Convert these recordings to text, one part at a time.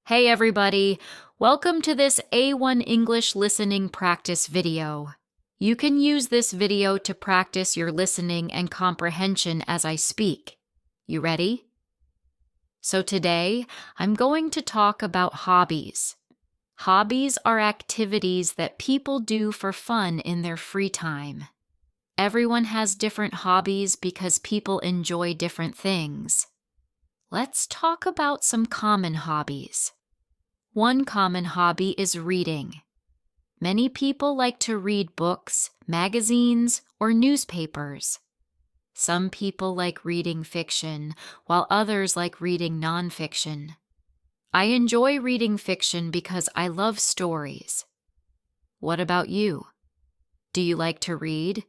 Hey everybody, welcome to this A1 English listening practice video. You can use this video to practice your listening and comprehension as I speak. You ready? So today, I'm going to talk about hobbies. Hobbies are activities that people do for fun in their free time. Everyone has different hobbies because people enjoy different things. Let's talk about some common hobbies. One common hobby is reading. Many people like to read books, magazines, or newspapers. Some people like reading fiction, while others like reading nonfiction. I enjoy reading fiction because I love stories. What about you? Do you like to read?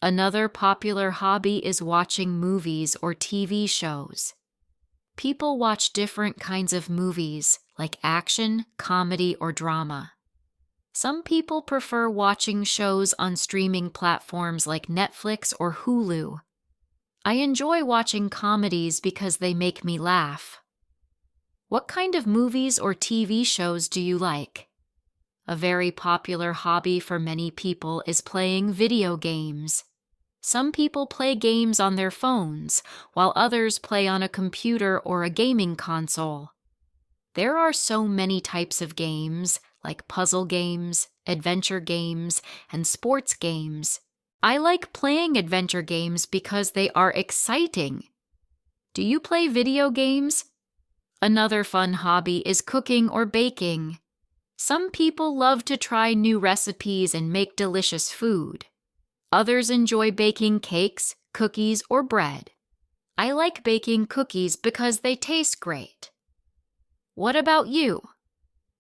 Another popular hobby is watching movies or TV shows. People watch different kinds of movies, like action, comedy, or drama. Some people prefer watching shows on streaming platforms like Netflix or Hulu. I enjoy watching comedies because they make me laugh. What kind of movies or TV shows do you like? A very popular hobby for many people is playing video games. Some people play games on their phones, while others play on a computer or a gaming console. There are so many types of games, like puzzle games, adventure games, and sports games. I like playing adventure games because they are exciting. Do you play video games? Another fun hobby is cooking or baking. Some people love to try new recipes and make delicious food. Others enjoy baking cakes, cookies, or bread. I like baking cookies because they taste great. What about you?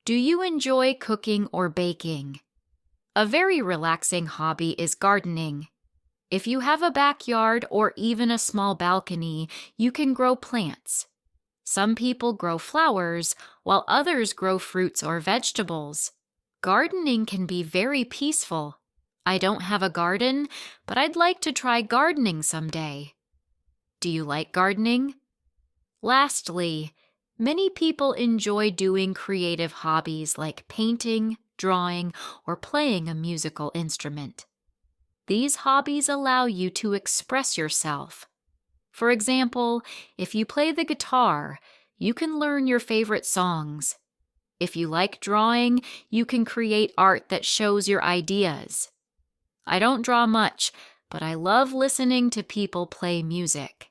Do you enjoy cooking or baking? A very relaxing hobby is gardening. If you have a backyard or even a small balcony, you can grow plants. Some people grow flowers, while others grow fruits or vegetables. Gardening can be very peaceful. I don't have a garden, but I'd like to try gardening someday. Do you like gardening? Lastly, many people enjoy doing creative hobbies like painting, drawing, or playing a musical instrument. These hobbies allow you to express yourself. For example, if you play the guitar, you can learn your favorite songs. If you like drawing, you can create art that shows your ideas. I don't draw much, but I love listening to people play music.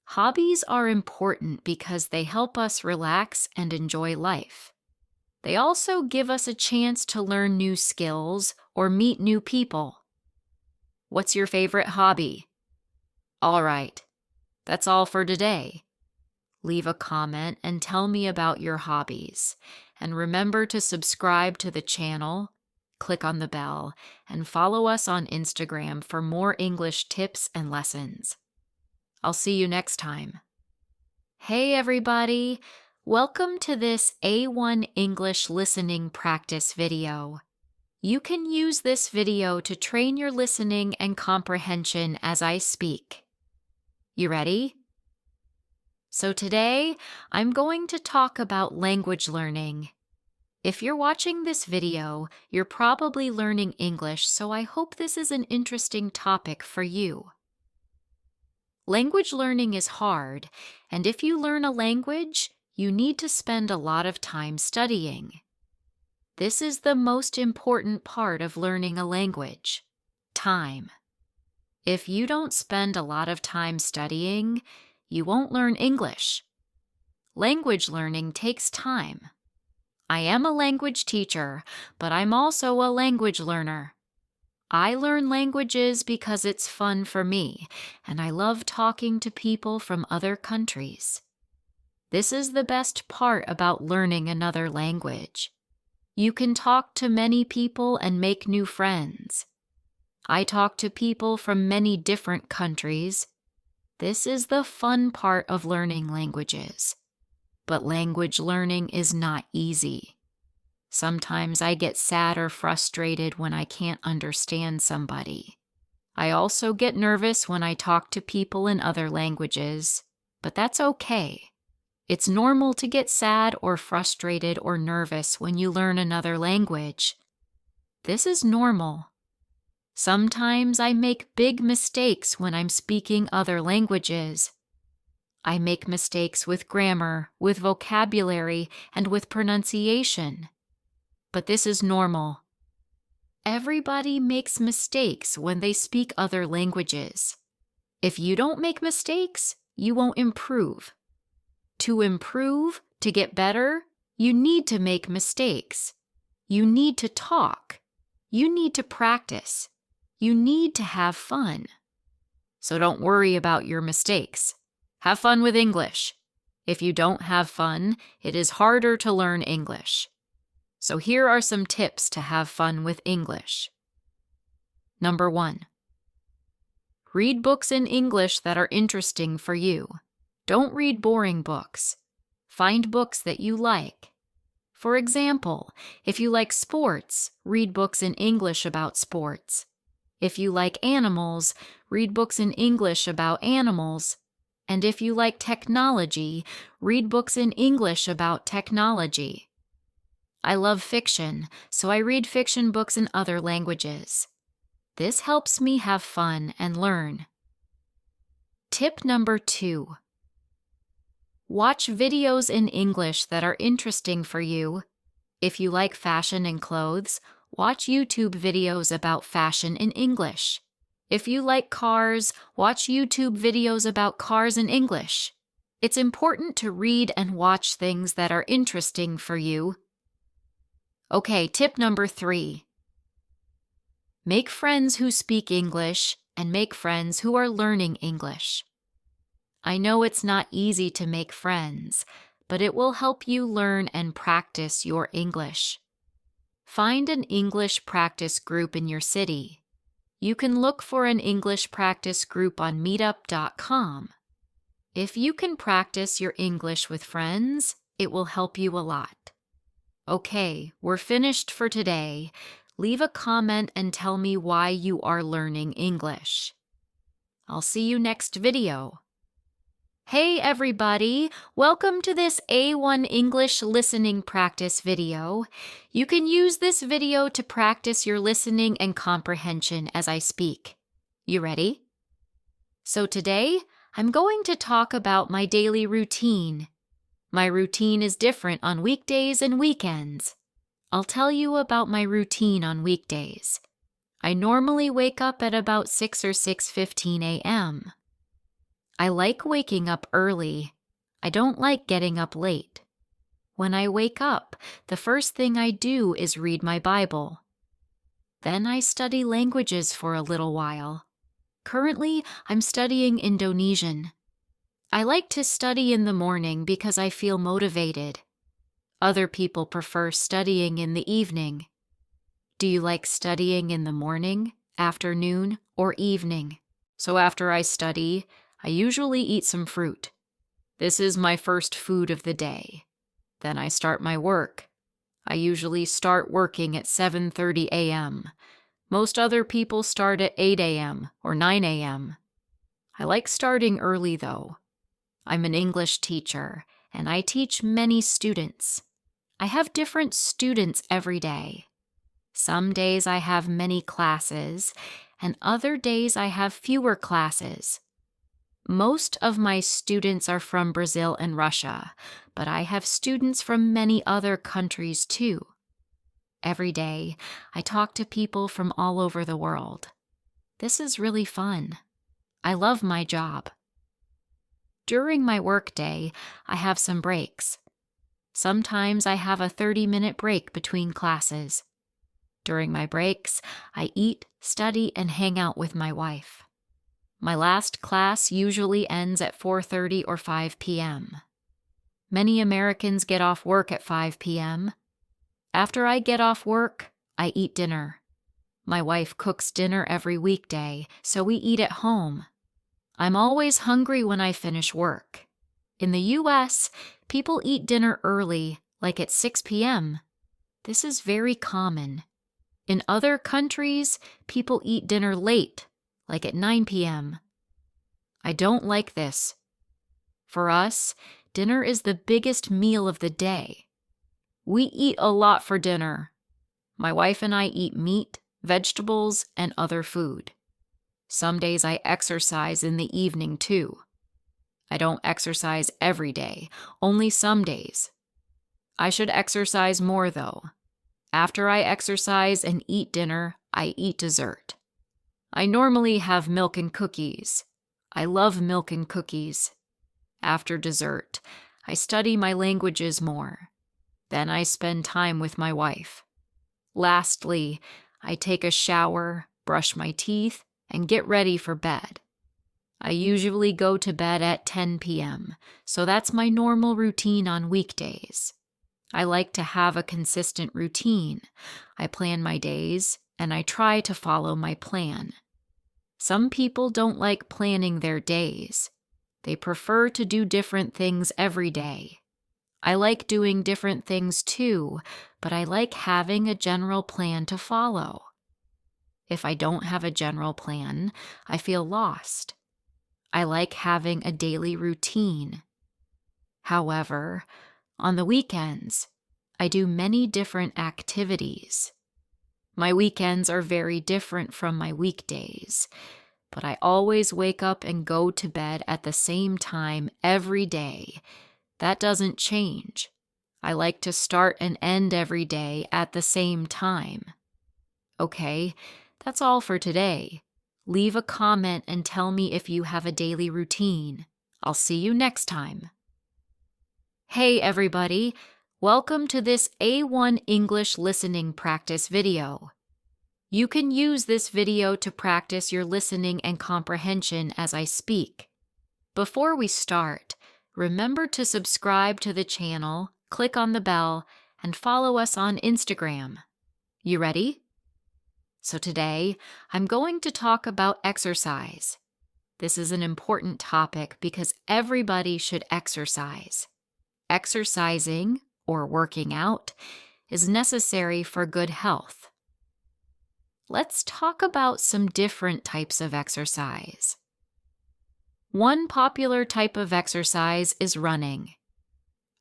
Hobbies are important because they help us relax and enjoy life. They also give us a chance to learn new skills or meet new people. What's your favorite hobby? All right, that's all for today. Leave a comment and tell me about your hobbies. And remember to subscribe to the channel, click on the bell, and follow us on Instagram for more English tips and lessons. I'll see you next time. Hey everybody! Welcome to this A1 English listening practice video. You can use this video to train your listening and comprehension as I speak. You ready? So today, I'm going to talk about language learning. If you're watching this video, you're probably learning English, so I hope this is an interesting topic for you. Language learning is hard, and if you learn a language, you need to spend a lot of time studying. This is the most important part of learning a language: time. If you don't spend a lot of time studying, you won't learn English. Language learning takes time. I am a language teacher, but I'm also a language learner. I learn languages because it's fun for me, and I love talking to people from other countries. This is the best part about learning another language. You can talk to many people and make new friends. I talk to people from many different countries. This is the fun part of learning languages. But language learning is not easy. Sometimes I get sad or frustrated when I can't understand somebody. I also get nervous when I talk to people in other languages, but that's okay. It's normal to get sad or frustrated or nervous when you learn another language. This is normal. Sometimes I make big mistakes when I'm speaking other languages. I make mistakes with grammar, with vocabulary, and with pronunciation. But this is normal. Everybody makes mistakes when they speak other languages. If you don't make mistakes, you won't improve. To improve, to get better, you need to make mistakes. You need to talk. You need to practice. You need to have fun. So don't worry about your mistakes. Have fun with English. If you don't have fun, it is harder to learn English. So here are some tips to have fun with English. Number 1. Read books in English that are interesting for you. Don't read boring books. Find books that you like. For example, if you like sports, read books in English about sports. If you like animals, read books in English about animals. And if you like technology, read books in English about technology. I love fiction, so I read fiction books in other languages. This helps me have fun and learn. Tip number 2. Watch videos in English that are interesting for you. If you like fashion and clothes, watch YouTube videos about fashion in English. If you like cars, watch YouTube videos about cars in English. It's important to read and watch things that are interesting for you. Okay, tip number 3. Make friends who speak English and make friends who are learning English. I know it's not easy to make friends, but it will help you learn and practice your English. Find an English practice group in your city. You can look for an English practice group on meetup.com. If you can practice your English with friends, it will help you a lot. Okay, we're finished for today. Leave a comment and tell me why you are learning English. I'll see you next video. Hey everybody, welcome to this A1 English listening practice video. You can use this video to practice your listening and comprehension as I speak. You ready? So today, I'm going to talk about my daily routine. My routine is different on weekdays and weekends. I'll tell you about my routine on weekdays. I normally wake up at about 6 or 6:15 a.m. I like waking up early. I don't like getting up late. When I wake up, the first thing I do is read my Bible. Then I study languages for a little while. Currently, I'm studying Indonesian. I like to study in the morning because I feel motivated. Other people prefer studying in the evening. Do you like studying in the morning, afternoon, or evening? So after I study, I usually eat some fruit. This is my first food of the day. Then I start my work. I usually start working at 7:30 a.m. Most other people start at 8 a.m. or 9 a.m. I like starting early though. I'm an English teacher, and I teach many students. I have different students every day. Some days I have many classes, and other days I have fewer classes. Most of my students are from Brazil and Russia, but I have students from many other countries too. Every day, I talk to people from all over the world. This is really fun. I love my job. During my workday, I have some breaks. Sometimes I have a 30-minute break between classes. During my breaks, I eat, study, and hang out with my wife. My last class usually ends at 4:30 or 5 p.m. Many Americans get off work at 5 p.m. After I get off work, I eat dinner. My wife cooks dinner every weekday, so we eat at home. I'm always hungry when I finish work. In the U.S., people eat dinner early, like at 6 p.m. This is very common. In other countries, people eat dinner late, like at 9 p.m. I don't like this. For us, Dinner is the biggest meal of the day. We eat a lot for dinner. My wife and I eat meat, vegetables, and other food. Some days I exercise in the evening too. I don't exercise every day, only some days. I should exercise more though. After I exercise and eat dinner, I eat dessert. I normally have milk and cookies. I love milk and cookies. After dessert, I study my languages more. Then I spend time with my wife. Lastly, I take a shower, brush my teeth, and get ready for bed. I usually go to bed at 10 p.m., so that's my normal routine on weekdays. I like to have a consistent routine. I plan my days, and I try to follow my plan. Some people don't like planning their days. They prefer to do different things every day. I like doing different things too, but I like having a general plan to follow. If I don't have a general plan, I feel lost. I like having a daily routine. However, on the weekends, I do many different activities. My weekends are very different from my weekdays, but I always wake up and go to bed at the same time every day. That doesn't change. I like to start and end every day at the same time. Okay, that's all for today. Leave a comment and tell me if you have a daily routine. I'll see you next time. Hey everybody, welcome to this A1 English listening practice video. You can use this video to practice your listening and comprehension as I speak. Before we start, remember to subscribe to the channel, click on the bell, and follow us on Instagram. You ready? So today, I'm going to talk about exercise. This is an important topic because everybody should exercise. Exercising, or working out, is necessary for good health. Let's talk about some different types of exercise. One popular type of exercise is running.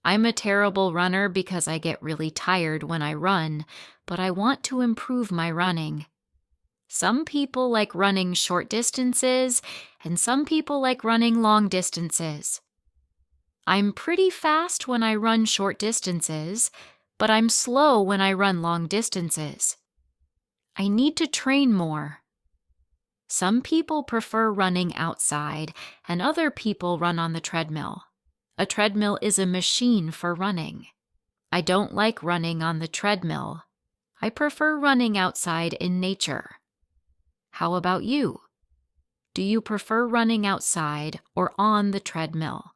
I'm a terrible runner because I get really tired when I run, but I want to improve my running. Some people like running short distances, and some people like running long distances. I'm pretty fast when I run short distances, but I'm slow when I run long distances. I need to train more. Some people prefer running outside, and other people run on the treadmill. A treadmill is a machine for running. I don't like running on the treadmill. I prefer running outside in nature. How about you? Do you prefer running outside or on the treadmill?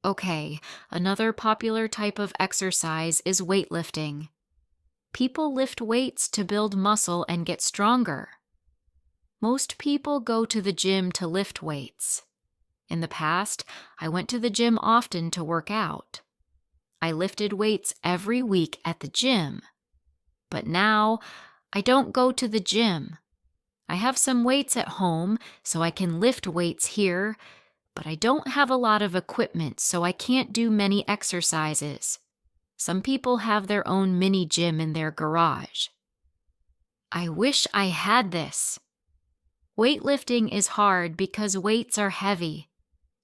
Okay, another popular type of exercise is weightlifting. People lift weights to build muscle and get stronger. Most people go to the gym to lift weights. In the past, I went to the gym often to work out. I lifted weights every week at the gym. But now, I don't go to the gym. I have some weights at home, so I can lift weights here, but I don't have a lot of equipment, so I can't do many exercises. Some people have their own mini gym in their garage. I wish I had this. Weightlifting is hard because weights are heavy.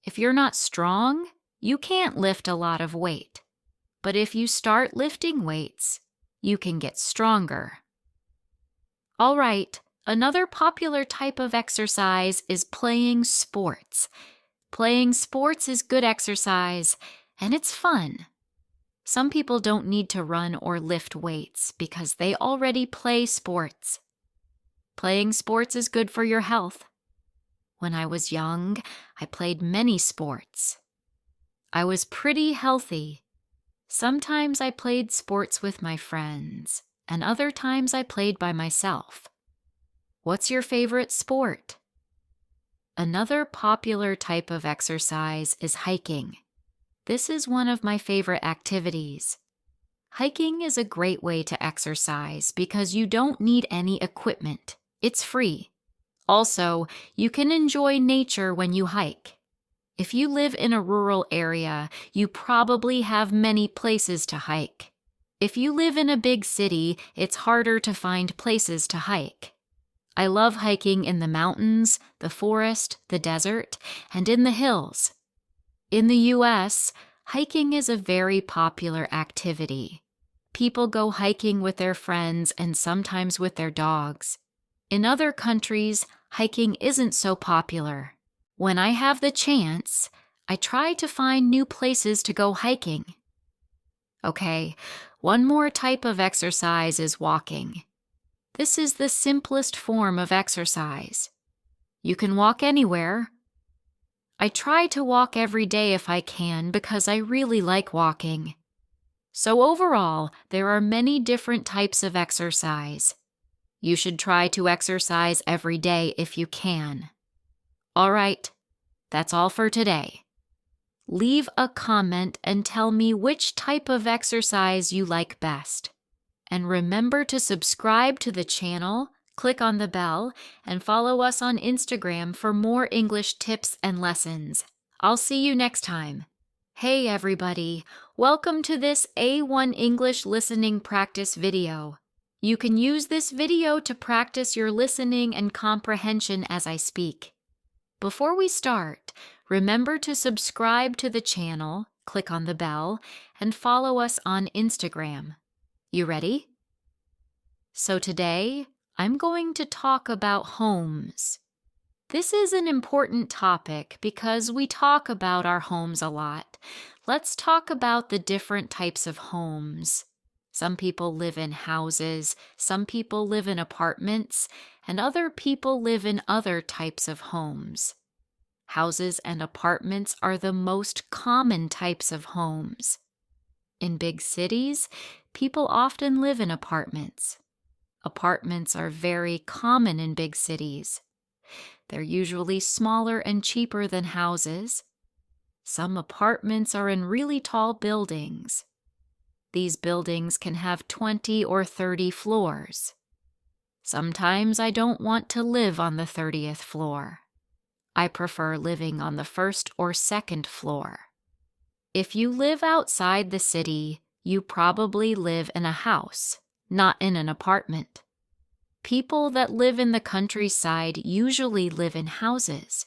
If you're not strong, you can't lift a lot of weight. But if you start lifting weights, you can get stronger. All right, another popular type of exercise is playing sports. Playing sports is good exercise, and it's fun. Some people don't need to run or lift weights because they already play sports. Playing sports is good for your health. When I was young, I played many sports. I was pretty healthy. Sometimes I played sports with my friends, and other times I played by myself. What's your favorite sport? Another popular type of exercise is hiking. This is one of my favorite activities. Hiking is a great way to exercise because you don't need any equipment. It's free. Also, you can enjoy nature when you hike. If you live in a rural area, you probably have many places to hike. If you live in a big city, it's harder to find places to hike. I love hiking in the mountains, the forest, the desert, and in the hills. In the U.S., hiking is a very popular activity. People go hiking with their friends and sometimes with their dogs. In other countries, hiking isn't so popular. When I have the chance, I try to find new places to go hiking. Okay, one more type of exercise is walking. This is the simplest form of exercise. You can walk anywhere. I try to walk every day if I can because I really like walking. So overall, there are many different types of exercise. You should try to exercise every day if you can. All right, that's all for today. Leave a comment and tell me which type of exercise you like best. And remember to subscribe to the channel, click on the bell, and follow us on Instagram for more English tips and lessons. I'll see you next time. Hey everybody, welcome to this A1 English listening practice video. You can use this video to practice your listening and comprehension as I speak. Before we start, remember to subscribe to the channel, click on the bell, and follow us on Instagram. You ready? So today, I'm going to talk about homes. This is an important topic because we talk about our homes a lot. Let's talk about the different types of homes. Some people live in houses, some people live in apartments, and other people live in other types of homes. Houses and apartments are the most common types of homes. In big cities, people often live in apartments. Apartments are very common in big cities. They're usually smaller and cheaper than houses. Some apartments are in really tall buildings. These buildings can have 20 or 30 floors. Sometimes I don't want to live on the 30th floor. I prefer living on the first or second floor. If you live outside the city, you probably live in a house, not in an apartment. People that live in the countryside usually live in houses.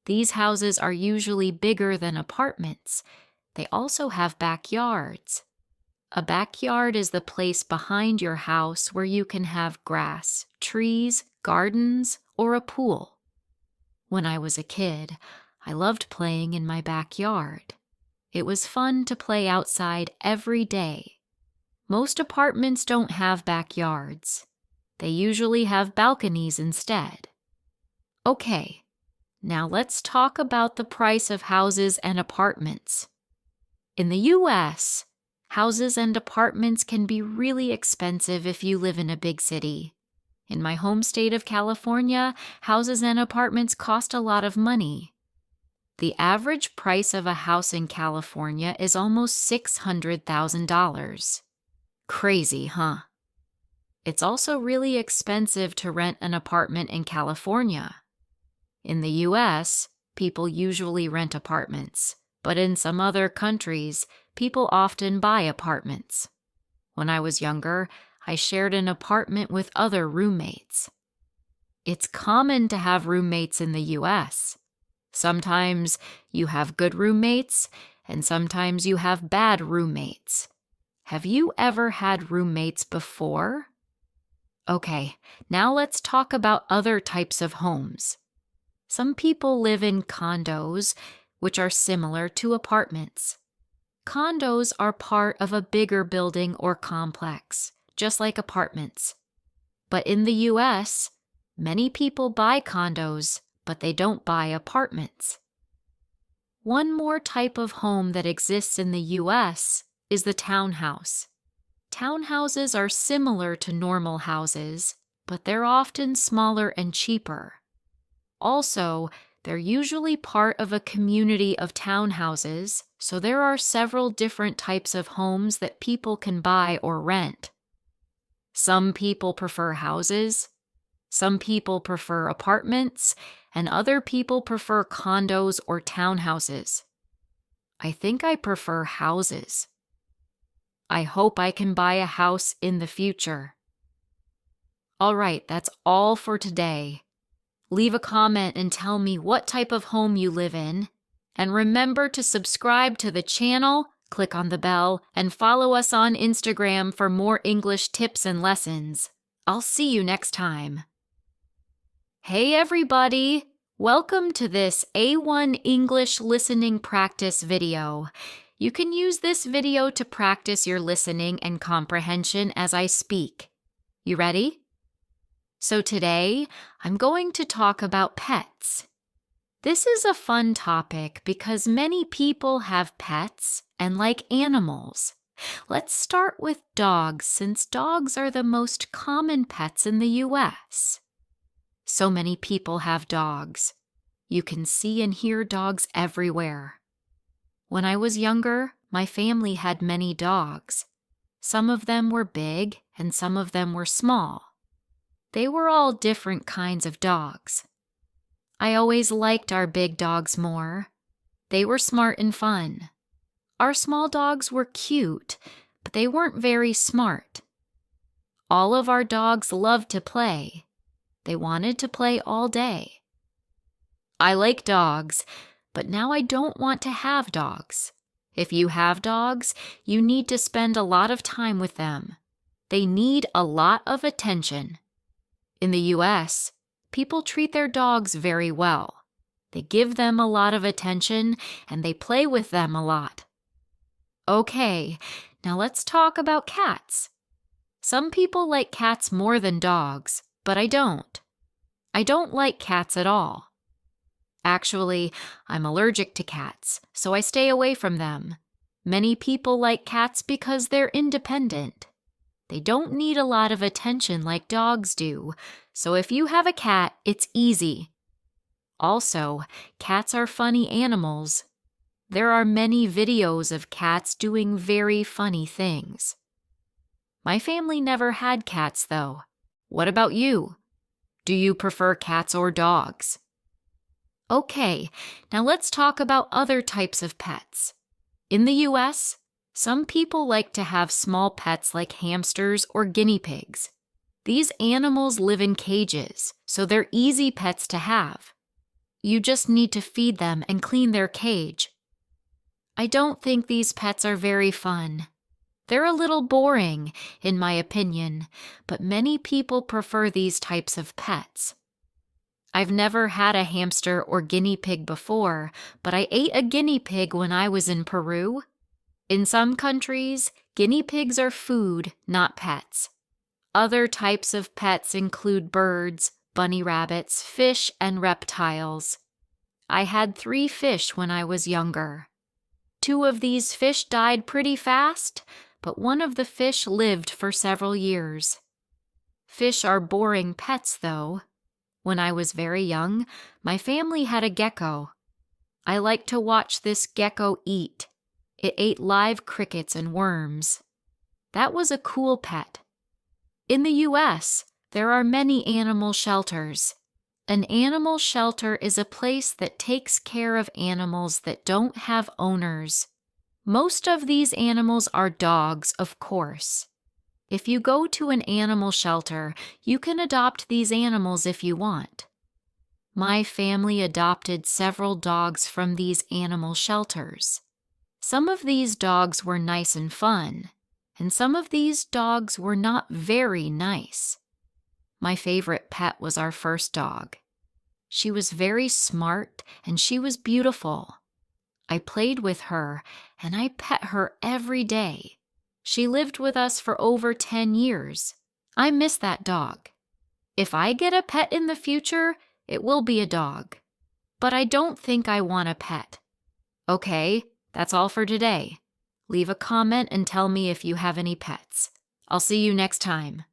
These houses are usually bigger than apartments. They also have backyards. A backyard is the place behind your house where you can have grass, trees, gardens, or a pool. When I was a kid, I loved playing in my backyard. It was fun to play outside every day. Most apartments don't have backyards. They usually have balconies instead. Okay, now let's talk about the price of houses and apartments. In the U.S., houses and apartments can be really expensive if you live in a big city. In my home state of California, houses and apartments cost a lot of money. The average price of a house in California is almost $600,000. Crazy, huh? It's also really expensive to rent an apartment in California. In the U.S., people usually rent apartments, but in some other countries, people often buy apartments. When I was younger, I shared an apartment with other roommates. It's common to have roommates in the U.S. Sometimes you have good roommates, and sometimes you have bad roommates. Have you ever had roommates before? Okay, now let's talk about other types of homes. Some people live in condos, which are similar to apartments. Condos are part of a bigger building or complex, just like apartments. But in the U.S., many people buy condos, but they don't buy apartments. One more type of home that exists in the U.S. is the townhouse. Townhouses are similar to normal houses, but they're often smaller and cheaper. Also, they're usually part of a community of townhouses, so there are several different types of homes that people can buy or rent. Some people prefer houses, some people prefer apartments, and other people prefer condos or townhouses. I think I prefer houses. I hope I can buy a house in the future. All right, that's all for today. Leave a comment and tell me what type of home you live in. And remember to subscribe to the channel, click on the bell, and follow us on Instagram for more English tips and lessons. I'll see you next time. Hey everybody! Welcome to this A1 English listening practice video. You can use this video to practice your listening and comprehension as I speak. You ready? So today, I'm going to talk about pets. This is a fun topic because many people have pets and like animals. Let's start with dogs since dogs are the most common pets in the US. So many people have dogs. You can see and hear dogs everywhere. When I was younger, my family had many dogs. Some of them were big and some of them were small. They were all different kinds of dogs. I always liked our big dogs more. They were smart and fun. Our small dogs were cute, but they weren't very smart. All of our dogs loved to play. They wanted to play all day. I like dogs, but now I don't want to have dogs. If you have dogs, you need to spend a lot of time with them. They need a lot of attention. In the US, people treat their dogs very well. They give them a lot of attention and they play with them a lot. Okay, now let's talk about cats. Some people like cats more than dogs, but I don't. I don't like cats at all. Actually, I'm allergic to cats, so I stay away from them. Many people like cats because they're independent. They don't need a lot of attention like dogs do, so if you have a cat, it's easy. Also, cats are funny animals. There are many videos of cats doing very funny things. My family never had cats, though. What about you? Do you prefer cats or dogs? Okay, now let's talk about other types of pets. In the US, some people like to have small pets like hamsters or guinea pigs. These animals live in cages, so they're easy pets to have. You just need to feed them and clean their cage. I don't think these pets are very fun. They're a little boring, in my opinion, but many people prefer these types of pets. I've never had a hamster or guinea pig before, but I ate a guinea pig when I was in Peru. In some countries, guinea pigs are food, not pets. Other types of pets include birds, bunny rabbits, fish, and reptiles. I had 3 fish when I was younger. 2 of these fish died pretty fast, but one of the fish lived for several years. Fish are boring pets, though. When I was very young, my family had a gecko. I liked to watch this gecko eat. It ate live crickets and worms. That was a cool pet. In the US, there are many animal shelters. An animal shelter is a place that takes care of animals that don't have owners. Most of these animals are dogs, of course. If you go to an animal shelter, you can adopt these animals if you want. My family adopted several dogs from these animal shelters. Some of these dogs were nice and fun, and some of these dogs were not very nice. My favorite pet was our first dog. She was very smart and she was beautiful. I played with her and I pet her every day. She lived with us for over 10 years. I miss that dog. If I get a pet in the future, it will be a dog. But I don't think I want a pet. Okay, that's all for today. Leave a comment and tell me if you have any pets. I'll see you next time.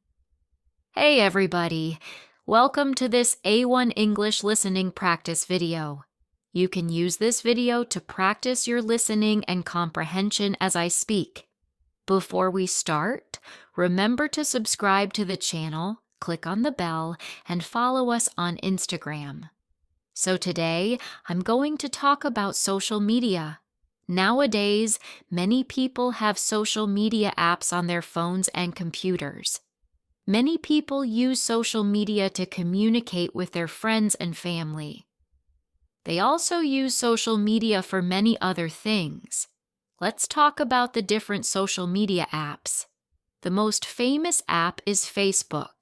Hey everybody! Welcome to this A1 English listening practice video. You can use this video to practice your listening and comprehension as I speak. Before we start, remember to subscribe to the channel, click on the bell, and follow us on Instagram. So today, I'm going to talk about social media. Nowadays, many people have social media apps on their phones and computers. Many people use social media to communicate with their friends and family. They also use social media for many other things. Let's talk about the different social media apps. The most famous app is Facebook.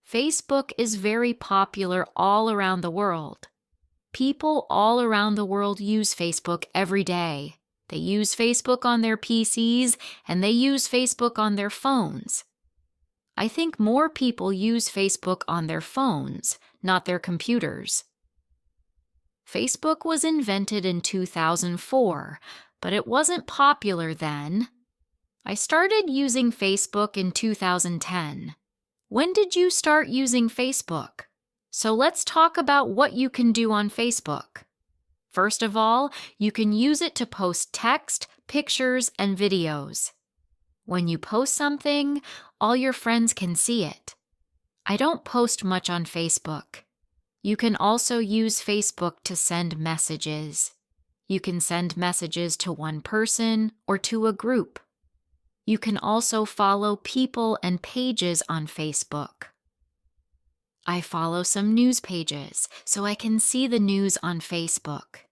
Facebook is very popular all around the world. People all around the world use Facebook every day. They use Facebook on their PCs and they use Facebook on their phones. I think more people use Facebook on their phones, not their computers. Facebook was invented in 2004, but it wasn't popular then. I started using Facebook in 2010. When did you start using Facebook? So let's talk about what you can do on Facebook. First of all, you can use it to post text, pictures, and videos. When you post something, all your friends can see it. I don't post much on Facebook. You can also use Facebook to send messages. You can send messages to one person or to a group. You can also follow people and pages on Facebook. I follow some news pages, so I can see the news on Facebook.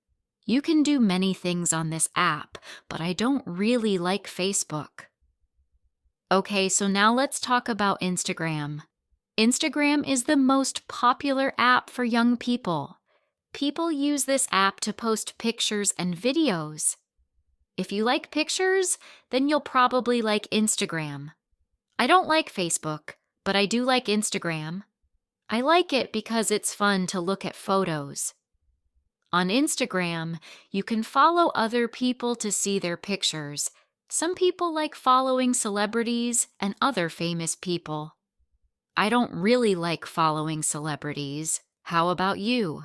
You can do many things on this app, but I don't really like Facebook. Okay, so now let's talk about Instagram. Instagram is the most popular app for young people. People use this app to post pictures and videos. If you like pictures, then you'll probably like Instagram. I don't like Facebook, but I do like Instagram. I like it because it's fun to look at photos. On Instagram, you can follow other people to see their pictures. Some people like following celebrities and other famous people. I don't really like following celebrities. How about you?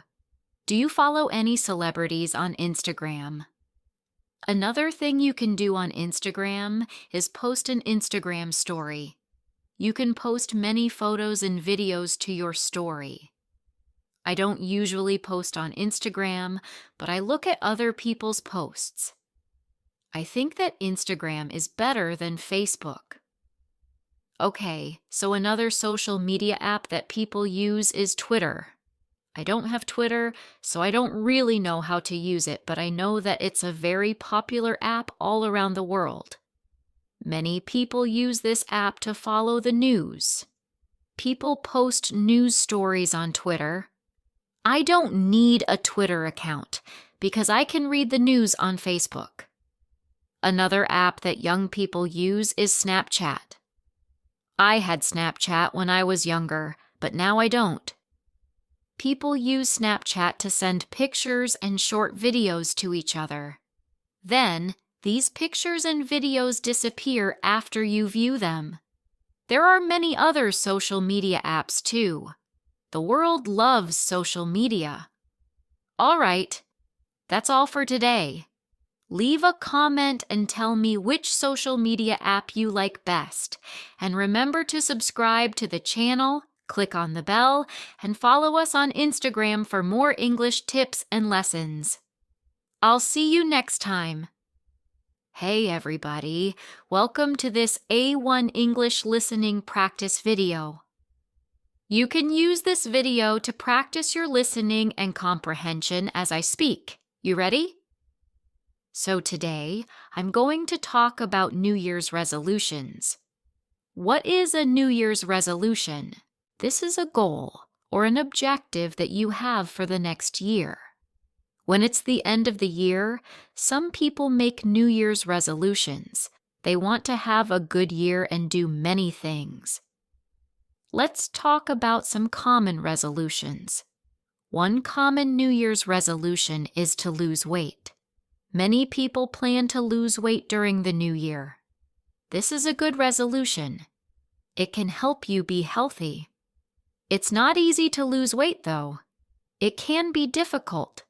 Do you follow any celebrities on Instagram? Another thing you can do on Instagram is post an Instagram story. You can post many photos and videos to your story. I don't usually post on Instagram, but I look at other people's posts. I think that Instagram is better than Facebook. Okay, so another social media app that people use is Twitter. I don't have Twitter, so I don't really know how to use it, but I know that it's a very popular app all around the world. Many people use this app to follow the news. People post news stories on Twitter. I don't need a Twitter account because I can read the news on Facebook. Another app that young people use is Snapchat. I had Snapchat when I was younger, but now I don't. People use Snapchat to send pictures and short videos to each other. Then, these pictures and videos disappear after you view them. There are many other social media apps too. The world loves social media. All right, that's all for today. Leave a comment and tell me which social media app you like best. And remember to subscribe to the channel, click on the bell, and follow us on Instagram for more English tips and lessons. I'll see you next time. Hey everybody, welcome to this A1 English listening practice video. You can use this video to practice your listening and comprehension as I speak. You ready? So today, I'm going to talk about New Year's resolutions. What is a New Year's resolution? This is a goal or an objective that you have for the next year. When it's the end of the year, some people make New Year's resolutions. They want to have a good year and do many things. Let's talk about some common resolutions. One common New Year's resolution is to lose weight. Many people plan to lose weight during the new year. This is a good resolution. It can help you be healthy. It's not easy to lose weight, though. It can be difficult.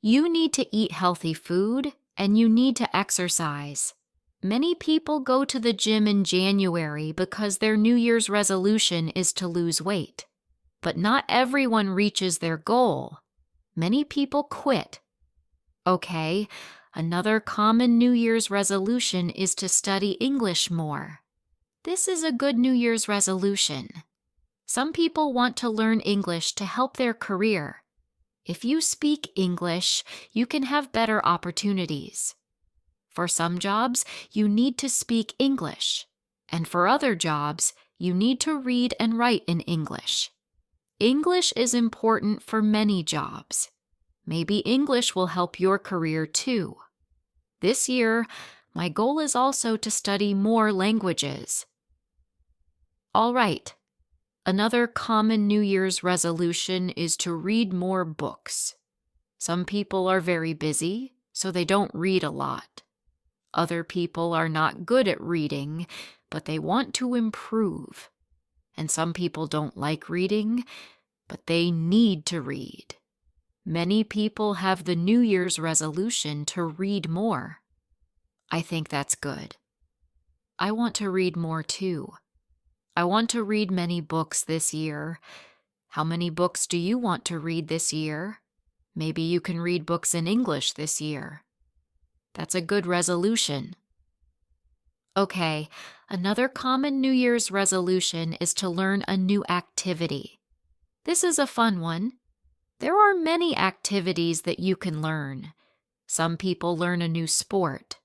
You need to eat healthy food, and you need to exercise. Many people go to the gym in January because their New Year's resolution is to lose weight. But not everyone reaches their goal. Many people quit. Okay, another common New Year's resolution is to study English more. This is a good New Year's resolution. Some people want to learn English to help their career. If you speak English, you can have better opportunities. For some jobs, you need to speak English, and for other jobs, you need to read and write in English. English is important for many jobs. Maybe English will help your career too. This year, my goal is also to study more languages. All right. Another common New Year's resolution is to read more books. Some people are very busy, so they don't read a lot. Other people are not good at reading, but they want to improve. And some people don't like reading, but they need to read. Many people have the New Year's resolution to read more. I think that's good. I want to read more too. I want to read many books this year. How many books do you want to read this year? Maybe you can read books in English this year. That's a good resolution. Okay, another common New Year's resolution is to learn a new activity. This is a fun one. There are many activities that you can learn. Some people learn a new sport.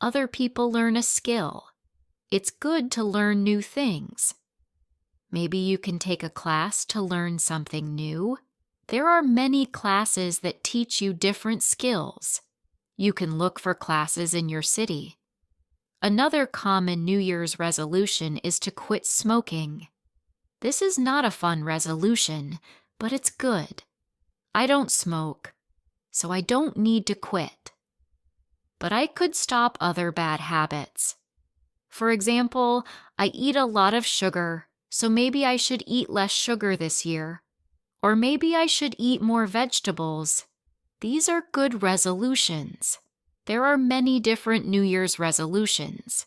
Other people learn a skill. It's good to learn new things. Maybe you can take a class to learn something new. There are many classes that teach you different skills. You can look for classes in your city. Another common New Year's resolution is to quit smoking. This is not a fun resolution, but it's good. I don't smoke, so I don't need to quit. But I could stop other bad habits. For example, I eat a lot of sugar, so maybe I should eat less sugar this year. Or maybe I should eat more vegetables. These are good resolutions. There are many different New Year's resolutions.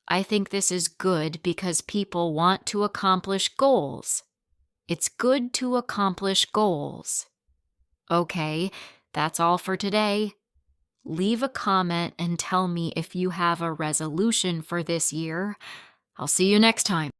I think this is good because people want to accomplish goals. It's good to accomplish goals. Okay, that's all for today. Leave a comment and tell me if you have a resolution for this year. I'll see you next time.